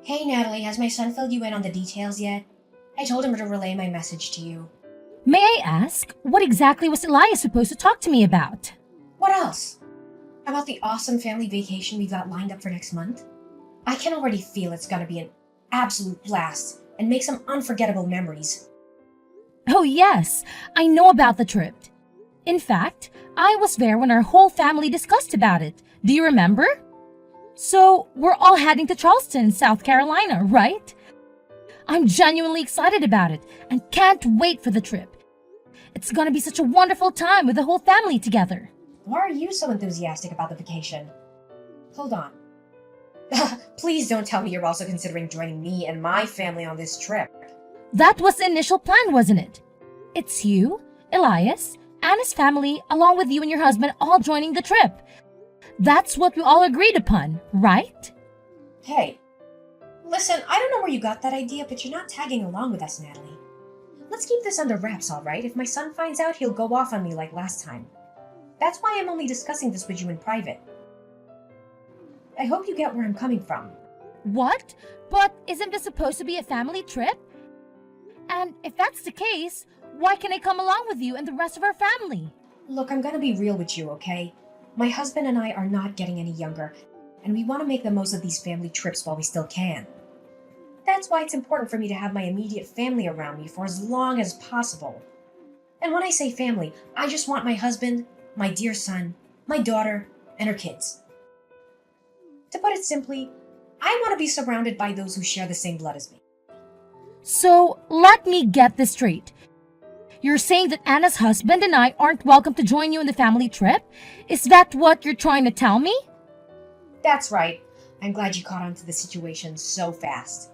Hey Natalie, has my son filled you in on the details yet? I told him to relay my message to you. May I ask, what exactly was Elias supposed to talk to me about? What else? About the awesome family vacation we've got lined up for next month? I can already feel it's gonna be an absolute blast and make some unforgettable memories. Oh, yes, I know about the trip. In fact, I was there when our whole family discussed about it. Do you remember? So, we're all heading to Charleston, South Carolina, right? I'm genuinely excited about it and can't wait for the trip. It's gonna be such a wonderful time with the whole family together. Why are you so enthusiastic about the vacation? Hold on. Please don't tell me you're also considering joining me and my family on this trip. That was the initial plan, wasn't it? It's you, Elias, and his family, along with you and your husband, all joining the trip. That's what we all agreed upon, right? Hey, listen, I don't know where you got that idea, but you're not tagging along with us, Natalie. Let's keep this under wraps, alright? If my son finds out, he'll go off on me like last time. That's why I'm only discussing this with you in private. I hope you get where I'm coming from. What? But isn't this supposed to be a family trip? And if that's the case, why can't I come along with you and the rest of our family? Look, I'm gonna be real with you, okay? My husband and I are not getting any younger, and we want to make the most of these family trips while we still can. That's why it's important for me to have my immediate family around me for as long as possible. And when I say family, I just want my husband, my dear son, my daughter, and her kids. To put it simply, I want to be surrounded by those who share the same blood as me. So, let me get this straight. You're saying that Anna's husband and I aren't welcome to join you in the family trip? Is that what you're trying to tell me? That's right. I'm glad you caught on to the situation so fast.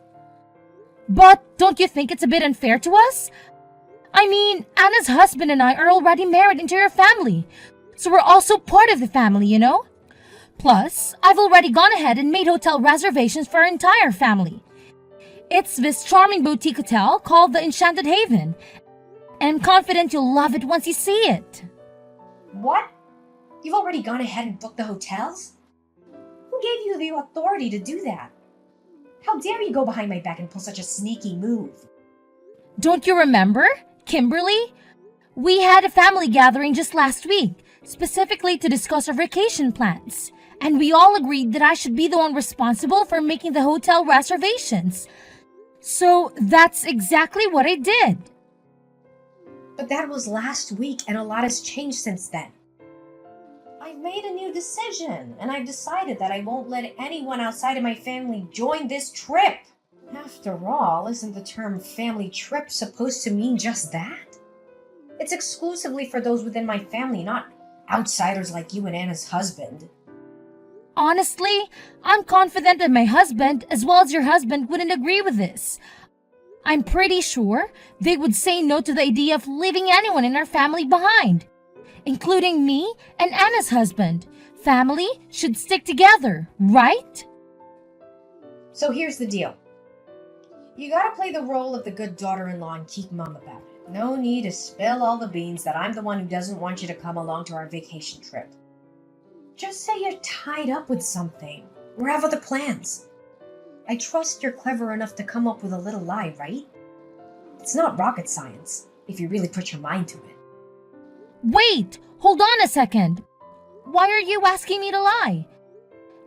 But don't you think it's a bit unfair to us? I mean, Anna's husband and I are already married into your family, so we're also part of the family, you know? Plus, I've already gone ahead and made hotel reservations for our entire family. It's this charming boutique hotel called the Enchanted Haven, and I'm confident you'll love it once you see it. What? You've already gone ahead and booked the hotels? Who gave you the authority to do that? How dare you go behind my back and pull such a sneaky move? Don't you remember, Kimberly? We had a family gathering just last week, specifically to discuss our vacation plans. And we all agreed that I should be the one responsible for making the hotel reservations. So that's exactly what I did. But that was last week, and a lot has changed since then. I've made a new decision, and I've decided that I won't let anyone outside of my family join this trip. After all, isn't the term family trip supposed to mean just that? It's exclusively for those within my family, not outsiders like you and Anna's husband. Honestly, I'm confident that my husband, as well as your husband, wouldn't agree with this. I'm pretty sure they would say no to the idea of leaving anyone in our family behind, including me and Anna's husband. Family should stick together, right? So here's the deal. You gotta play the role of the good daughter-in-law and keep mum about it. No need to spill all the beans that I'm the one who doesn't want you to come along to our vacation trip. Just say you're tied up with something, or have other plans. I trust you're clever enough to come up with a little lie, right? It's not rocket science, if you really put your mind to it. Wait, hold on a second. Why are you asking me to lie?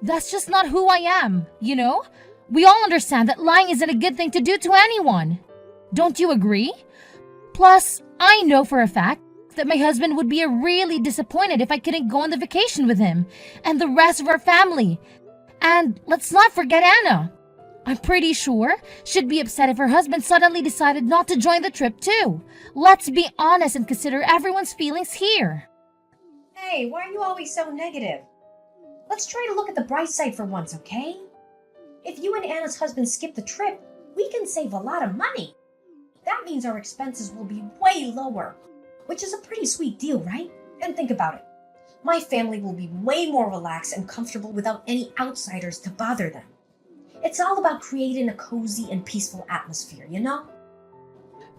That's just not who I am, you know? We all understand that lying isn't a good thing to do to anyone. Don't you agree? Plus, I know for a fact that my husband would be really disappointed if I couldn't go on the vacation with him and the rest of our family. And let's not forget Anna. I'm pretty sure she'd be upset if her husband suddenly decided not to join the trip too. Let's be honest and consider everyone's feelings here. Hey, why are you always so negative? Let's try to look at the bright side for once, okay? If you and Anna's husband skip the trip, we can save a lot of money. That means our expenses will be way lower, which is a pretty sweet deal, right? And think about it. My family will be way more relaxed and comfortable without any outsiders to bother them. It's all about creating a cozy and peaceful atmosphere, you know?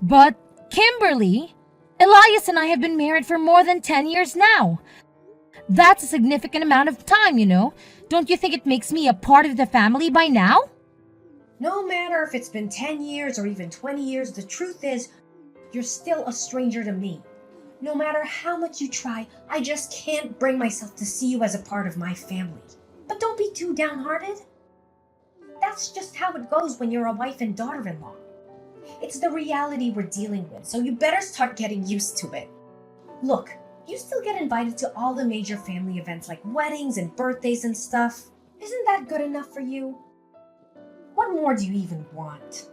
But, Kimberly, Elias and I have been married for more than 10 years now. That's a significant amount of time, you know. Don't you think it makes me a part of the family by now? No matter if it's been 10 years or even 20 years, the truth is, you're still a stranger to me. No matter how much you try, I just can't bring myself to see you as a part of my family. But don't be too downhearted. That's just how it goes when you're a wife and daughter-in-law. It's the reality we're dealing with, so you better start getting used to it. Look, you still get invited to all the major family events like weddings and birthdays and stuff. Isn't that good enough for you? What more do you even want?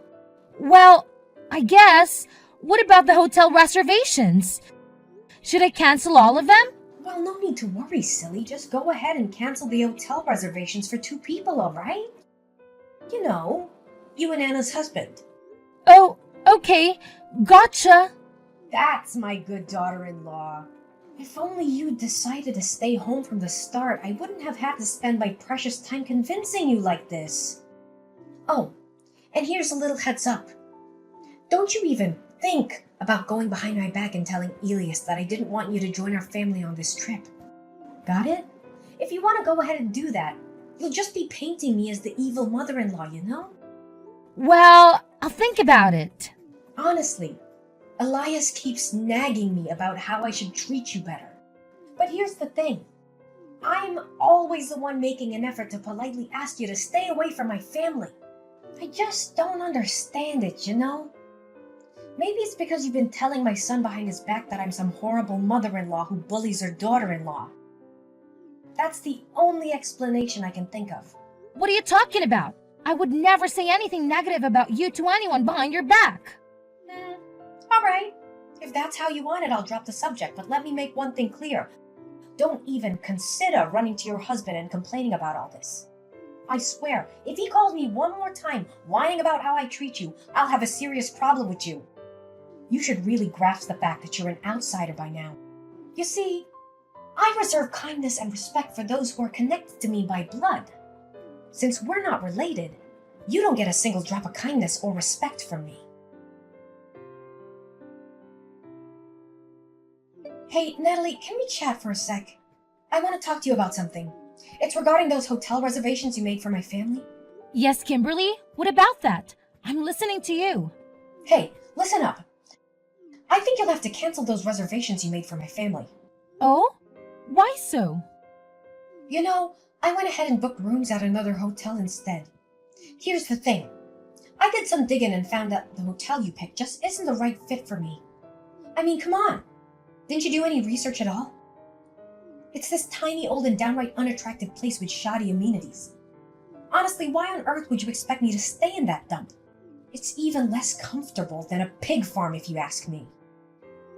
Well, I guess. What about the hotel reservations? Should I cancel all of them? Well, no need to worry, silly. Just go ahead and cancel the hotel reservations for 2 people, all right? You know, you and Anna's husband. Oh, okay. Gotcha. That's my good daughter-in-law. If only you'd decided to stay home from the start, I wouldn't have had to spend my precious time convincing you like this. Oh, and here's a little heads up. Don't you even think about going behind my back and telling Elias that I didn't want you to join our family on this trip. Got it? If you want to go ahead and do that, you'll just be painting me as the evil mother-in-law, you know? Well, I'll think about it. Honestly, Elias keeps nagging me about how I should treat you better. But here's the thing. I'm always the one making an effort to politely ask you to stay away from my family. I just don't understand it, you know? Maybe it's because you've been telling my son behind his back that I'm some horrible mother-in-law who bullies her daughter-in-law. That's the only explanation I can think of. What are you talking about? I would never say anything negative about you to anyone behind your back. All right. If that's how you want it, I'll drop the subject, but let me make one thing clear. Don't even consider running to your husband and complaining about all this. I swear, if he calls me one more time whining about how I treat you, I'll have a serious problem with you. You should really grasp the fact that you're an outsider by now. You see, I reserve kindness and respect for those who are connected to me by blood. Since we're not related, you don't get a single drop of kindness or respect from me. Hey, Natalie, can we chat for a sec? I want to talk to you about something. It's regarding those hotel reservations you made for my family. Yes, Kimberly? What about that? I'm listening to you. Hey, listen up. I think you'll have to cancel those reservations you made for my family. Oh? Why so? You know, I went ahead and booked rooms at another hotel instead. Here's the thing. I did some digging and found that the hotel you picked just isn't the right fit for me. I mean, come on. Didn't you do any research at all? It's this tiny, old, and downright unattractive place with shoddy amenities. Honestly, why on earth would you expect me to stay in that dump? It's even less comfortable than a pig farm, if you ask me.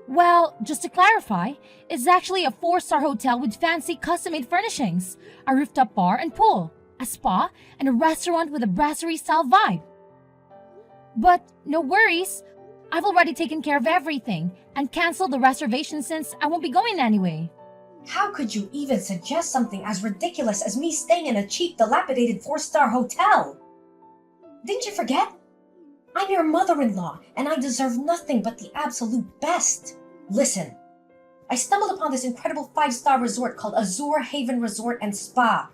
Well, just to clarify, it's actually a 4-star hotel with fancy custom-made furnishings, a rooftop bar and pool, a spa, and a restaurant with a brasserie-style vibe. But no worries, I've already taken care of everything and canceled the reservation since I won't be going anyway. How could you even suggest something as ridiculous as me staying in a cheap, dilapidated 4-star hotel? Didn't you forget? I'm your mother-in-law, and I deserve nothing but the absolute best. Listen, I stumbled upon this incredible 5-star resort called Azure Haven Resort and Spa.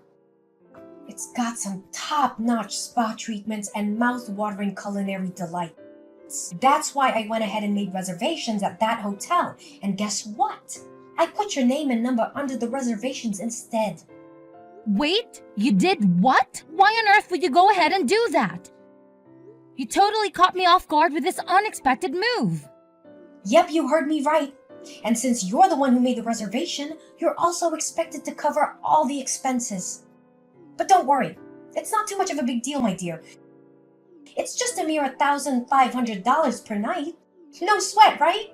It's got some top-notch spa treatments and mouth-watering culinary delights. That's why I went ahead and made reservations at that hotel. And guess what? I put your name and number under the reservations instead. Wait, you did what? Why on earth would you go ahead and do that? You totally caught me off guard with this unexpected move. Yep, you heard me right. And since you're the one who made the reservation, you're also expected to cover all the expenses. But don't worry, it's not too much of a big deal, my dear. It's just a mere $1,500 per night. No sweat, right?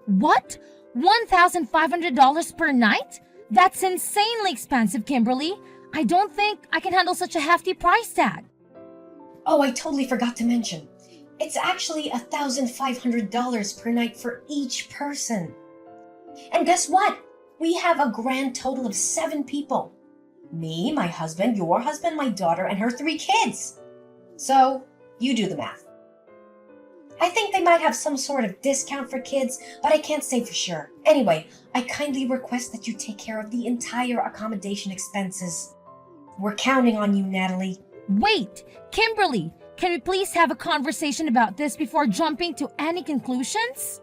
What? $1,500 per night? That's insanely expensive, Kimberly. I don't think I can handle such a hefty price tag. Oh, I totally forgot to mention. It's actually $1,500 per night for each person. And guess what? We have a grand total of 7 people. Me, my husband, your husband, my daughter, and her 3 kids. So, you do the math. I think they might have some sort of discount for kids, but I can't say for sure. Anyway, I kindly request that you take care of the entire accommodation expenses. We're counting on you, Natalie. Wait, Kimberly, Can we please have a conversation about this before jumping to any conclusions?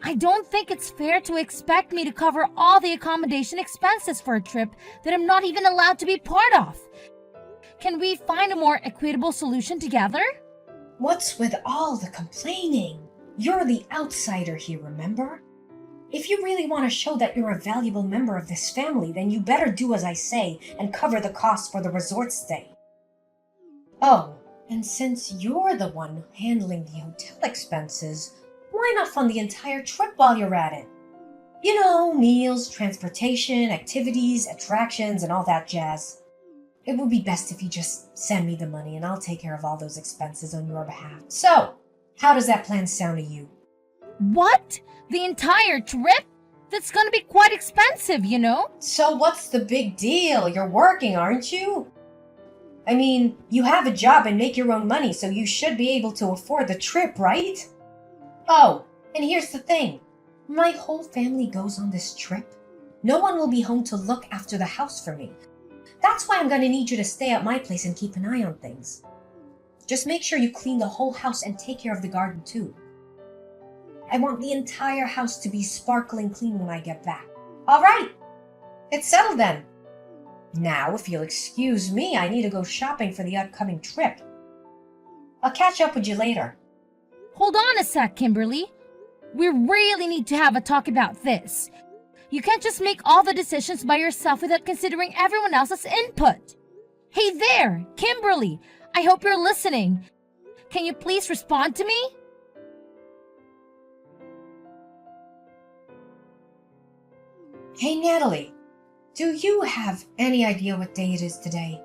I don't think it's fair to expect me to cover all the accommodation expenses for a trip that I'm not even allowed to be part of. Can we find a more equitable solution together? What's with all the complaining? You're the outsider here, remember? If you really want to show that you're a valuable member of this family, then you better do as I say and cover the costs for the resort stay. Oh, and since you're the one handling the hotel expenses, why not fund the entire trip while you're at it? You know, meals, transportation, activities, attractions, and all that jazz. It would be best if you just send me the money and I'll take care of all those expenses on your behalf. So, how does that plan sound to you? What? The entire trip? That's gonna be quite expensive, you know? So what's the big deal? You're working, aren't you? I mean, you have a job and make your own money, so you should be able to afford the trip, right? Oh, and here's the thing. My whole family goes on this trip. No one will be home to look after the house for me. That's why I'm gonna need you to stay at my place and keep an eye on things. Just make sure you clean the whole house and take care of the garden too. I want the entire house to be sparkling clean when I get back. All right, it's settled then. Now, if you'll excuse me, I need to go shopping for the upcoming trip. I'll catch up with you later. Hold on a sec, Kimberly. We really need to have a talk about this. You can't just make all the decisions by yourself without considering everyone else's input. Hey there, Kimberly. I hope you're listening. Can you please respond to me? Hey, Natalie, do you have any idea what day it is today?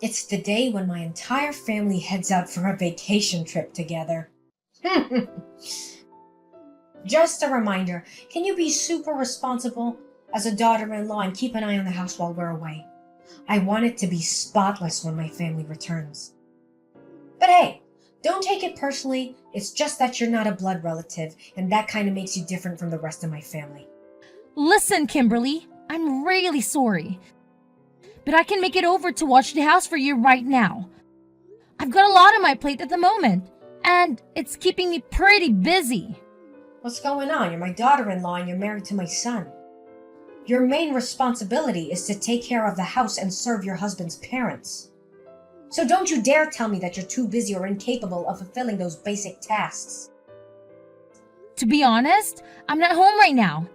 It's the day when my entire family heads out for a vacation trip together. Just a reminder, can you be super responsible as a daughter-in-law and keep an eye on the house while we're away? I want it to be spotless when my family returns. But hey, don't take it personally. It's just that you're not a blood relative, and that kind of makes you different from the rest of my family. Listen, Kimberly, I'm really sorry. But I can make it over to watch the house for you right now. I've got a lot on my plate at the moment, and it's keeping me pretty busy. What's going on? You're my daughter-in-law and you're married to my son. Your main responsibility is to take care of the house and serve your husband's parents. So don't you dare tell me that you're too busy or incapable of fulfilling those basic tasks. To be honest, I'm not home right now.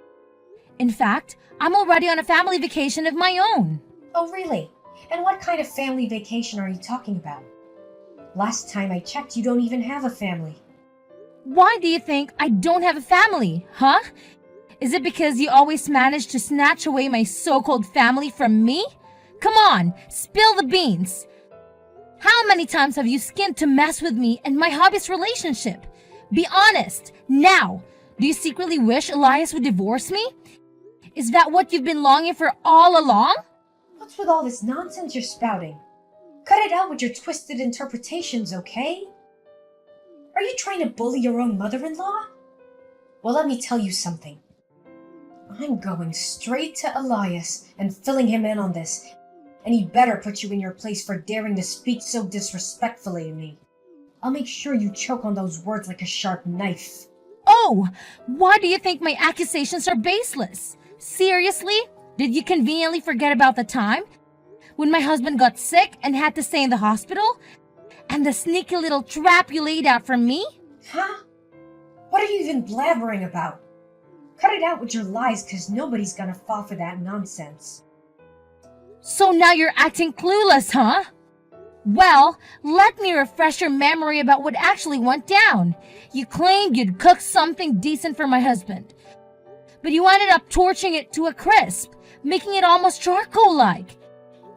In fact, I'm already on a family vacation of my own. Oh, really? And what kind of family vacation are you talking about? Last time I checked, you don't even have a family. Why do you think I don't have a family, huh? Is it because you always manage to snatch away my so-called family from me? Come on, spill the beans. How many times have you schemed to mess with me and my hobby's relationship? Be honest, now. Do you secretly wish Elias would divorce me? Is that what you've been longing for all along? What's with all this nonsense you're spouting? Cut it out with your twisted interpretations, okay? Are you trying to bully your own mother-in-law? Well, let me tell you something. I'm going straight to Elias and filling him in on this, and he better put you in your place for daring to speak so disrespectfully to me. I'll make sure you choke on those words like a sharp knife. Oh, why do you think my accusations are baseless? Seriously? Did you conveniently forget about the time when my husband got sick and had to stay in the hospital? And the sneaky little trap you laid out for me? Huh? What are you even blabbering about? Cut it out with your lies, because nobody's gonna fall for that nonsense. So now you're acting clueless, huh? Well, let me refresh your memory about what actually went down. You claimed you'd cooked something decent for my husband, but you ended up torching it to a crisp, making it almost charcoal-like.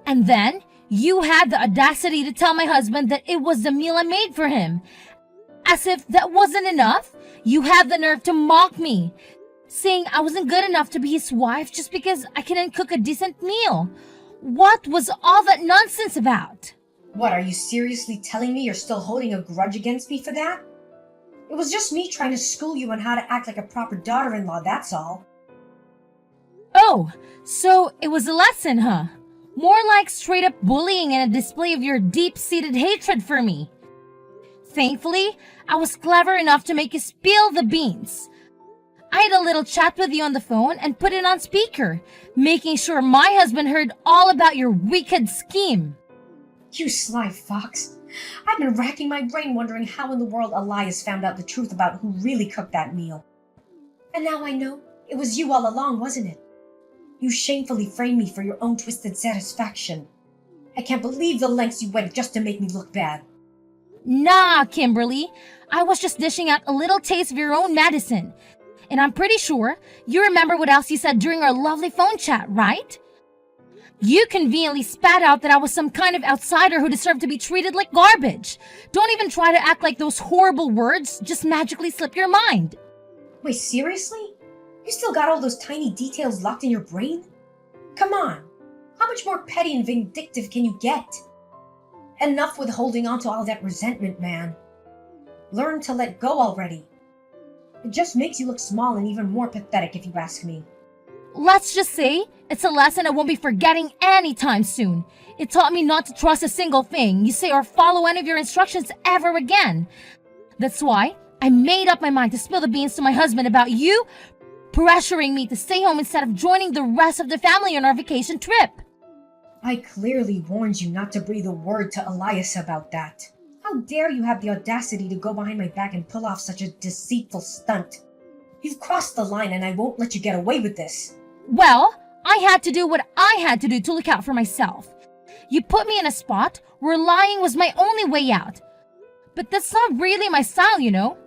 And then you had the audacity to tell my husband that it was the meal I made for him. As if that wasn't enough, you had the nerve to mock me, saying I wasn't good enough to be his wife just because I couldn't cook a decent meal. What was all that nonsense about? What, are you seriously telling me you're still holding a grudge against me for that? It was just me trying to school you on how to act like a proper daughter-in-law, that's all. Oh, so it was a lesson, huh? More like straight up bullying and a display of your deep-seated hatred for me. Thankfully, I was clever enough to make you spill the beans. I had a little chat with you on the phone and put it on speaker, making sure my husband heard all about your wicked scheme. You sly fox. I've been racking my brain wondering how in the world Elias found out the truth about who really cooked that meal. And now I know it was you all along, wasn't it? You shamefully framed me for your own twisted satisfaction. I can't believe the lengths you went just to make me look bad. Nah, Kimberly. I was just dishing out a little taste of your own medicine. And I'm pretty sure you remember what else you said during our lovely phone chat, right? You conveniently spat out that I was some kind of outsider who deserved to be treated like garbage. Don't even try to act like those horrible words just magically slip your mind. Wait, seriously? You still got all those tiny details locked in your brain? Come on. How much more petty and vindictive can you get? Enough with holding on to all that resentment, man. Learn to let go already. It just makes you look small and even more pathetic if you ask me. Let's just say it's a lesson I won't be forgetting anytime soon. It taught me not to trust a single thing you say or follow any of your instructions ever again. That's why I made up my mind to spill the beans to my husband about you pressuring me to stay home instead of joining the rest of the family on our vacation trip. I clearly warned you not to breathe a word to Elias about that. How dare you have the audacity to go behind my back and pull off such a deceitful stunt? You've crossed the line and I won't let you get away with this. Well, I had to do what I had to do to look out for myself. You put me in a spot where lying was my only way out. But that's not really my style, you know.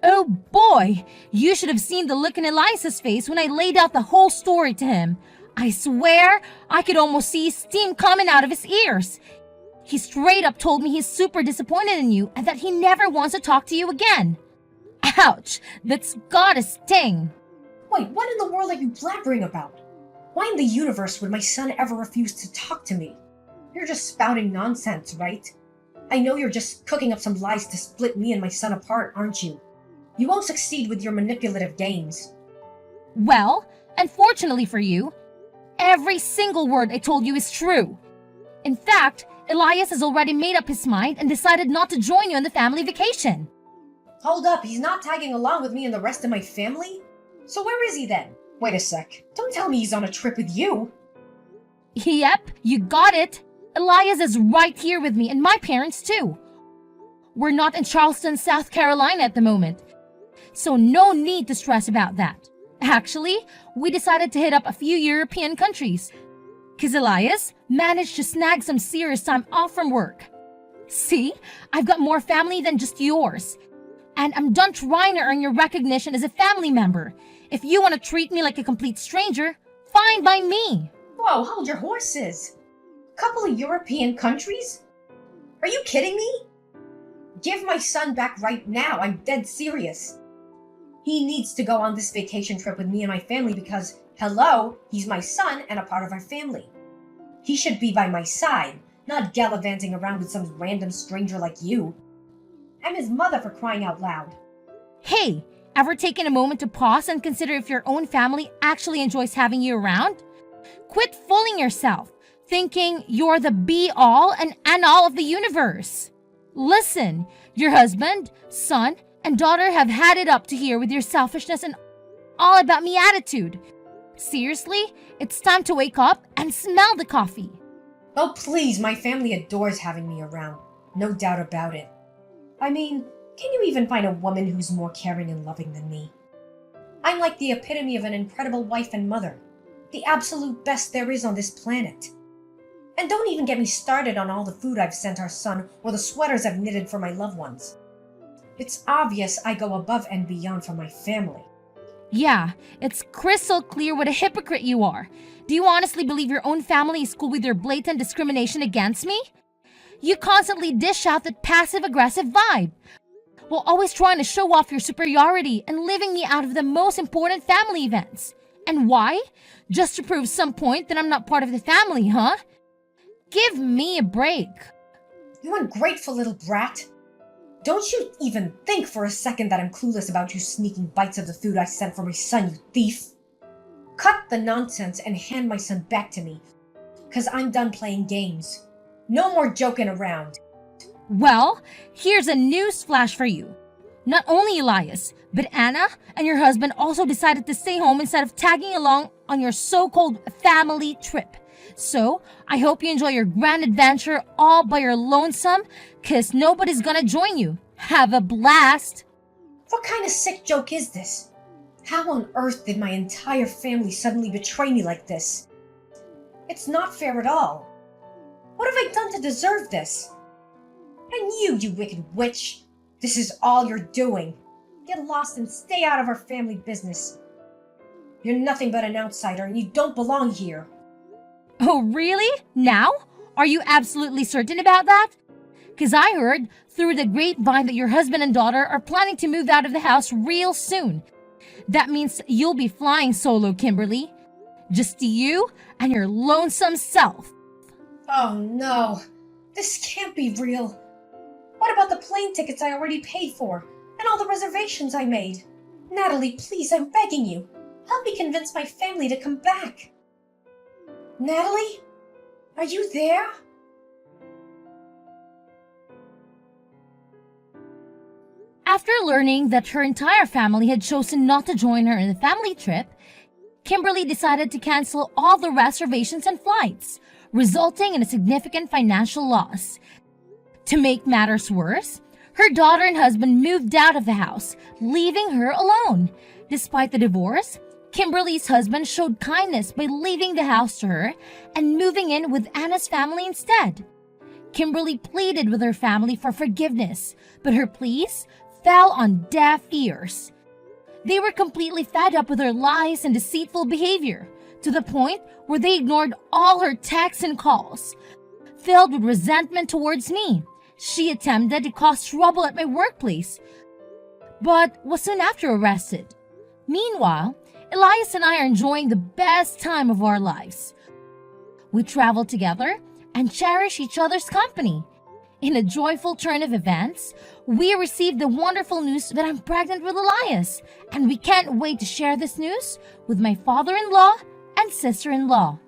Oh boy, you should have seen the look in Elias's face when I laid out the whole story to him. I swear, I could almost see steam coming out of his ears. He straight up told me he's super disappointed in you and that he never wants to talk to you again. Ouch, that's gotta sting. Wait, what in the world are you blabbering about? Why in the universe would my son ever refuse to talk to me? You're just spouting nonsense, right? I know you're just cooking up some lies to split me and my son apart, aren't you? You won't succeed with your manipulative games. Well, unfortunately for you, every single word I told you is true. In fact, Elias has already made up his mind and decided not to join you on the family vacation. Hold up, he's not tagging along with me and the rest of my family? So where is he then? Wait a sec, don't tell me he's on a trip with you. Yep, you got it. Elias is right here with me and my parents too. We're not in Charleston, South Carolina at the moment, so no need to stress about that. Actually, we decided to hit up a few European countries, because Elias managed to snag some serious time off from work. See, I've got more family than just yours. And I'm done trying to earn your recognition as a family member. If you want to treat me like a complete stranger, fine by me. Whoa, hold your horses. Couple of European countries? Are you kidding me? Give my son back right now, I'm dead serious. He needs to go on this vacation trip with me and my family because, hello, he's my son and a part of our family. He should be by my side, not gallivanting around with some random stranger like you. I'm his mother, for crying out loud. Hey, ever taken a moment to pause and consider if your own family actually enjoys having you around? Quit fooling yourself, thinking you're the be-all and end-all of the universe. Listen, your husband, son, and daughter have had it up to here with your selfishness and all about me attitude. Seriously, it's time to wake up and smell the coffee. Oh please, my family adores having me around. No doubt about it. I mean, can you even find a woman who's more caring and loving than me? I'm like the epitome of an incredible wife and mother. The absolute best there is on this planet. And don't even get me started on all the food I've sent our son or the sweaters I've knitted for my loved ones. It's obvious I go above and beyond for my family. Yeah, it's crystal clear what a hypocrite you are. Do you honestly believe your own family is cool with your blatant discrimination against me? You constantly dish out that passive-aggressive vibe, while always trying to show off your superiority and leaving me out of the most important family events. And why? Just to prove some point that I'm not part of the family, huh? Give me a break. You ungrateful little brat. Don't you even think for a second that I'm clueless about you sneaking bites of the food I sent for my son, you thief. Cut the nonsense and hand my son back to me. 'cause I'm done playing games. No more joking around. Well, here's a news flash for you. Not only Elias, but Anna and your husband also decided to stay home instead of tagging along on your so-called family trip. So, I hope you enjoy your grand adventure all by your lonesome, 'cause nobody's gonna join you. Have a blast! What kind of sick joke is this? How on earth did my entire family suddenly betray me like this? It's not fair at all. What have I done to deserve this? And you wicked witch, this is all you're doing. Get lost and stay out of our family business. You're nothing but an outsider and you don't belong here. Oh, really? Now? Are you absolutely certain about that? 'Cause I heard through the grapevine that your husband and daughter are planning to move out of the house real soon. That means you'll be flying solo, Kimberly. Just you and your lonesome self. Oh no, this can't be real. What about the plane tickets I already paid for and all the reservations I made? Natalie, please, I'm begging you. Help me convince my family to come back. Natalie? Are you there? After learning that her entire family had chosen not to join her in the family trip, Kimberly decided to cancel all the reservations and flights, resulting in a significant financial loss. To make matters worse, her daughter and husband moved out of the house, leaving her alone. Despite the divorce, Kimberly's husband showed kindness by leaving the house to her and moving in with Anna's family instead. Kimberly pleaded with her family for forgiveness, but her pleas fell on deaf ears. They were completely fed up with her lies and deceitful behavior, to the point where they ignored all her texts and calls. Filled with resentment towards me, she attempted to cause trouble at my workplace, but was soon after arrested. Meanwhile, Elias and I are enjoying the best time of our lives. We travel together and cherish each other's company. In a joyful turn of events, we received the wonderful news that I'm pregnant with Elias, and we can't wait to share this news with my father-in-law and sister-in-law.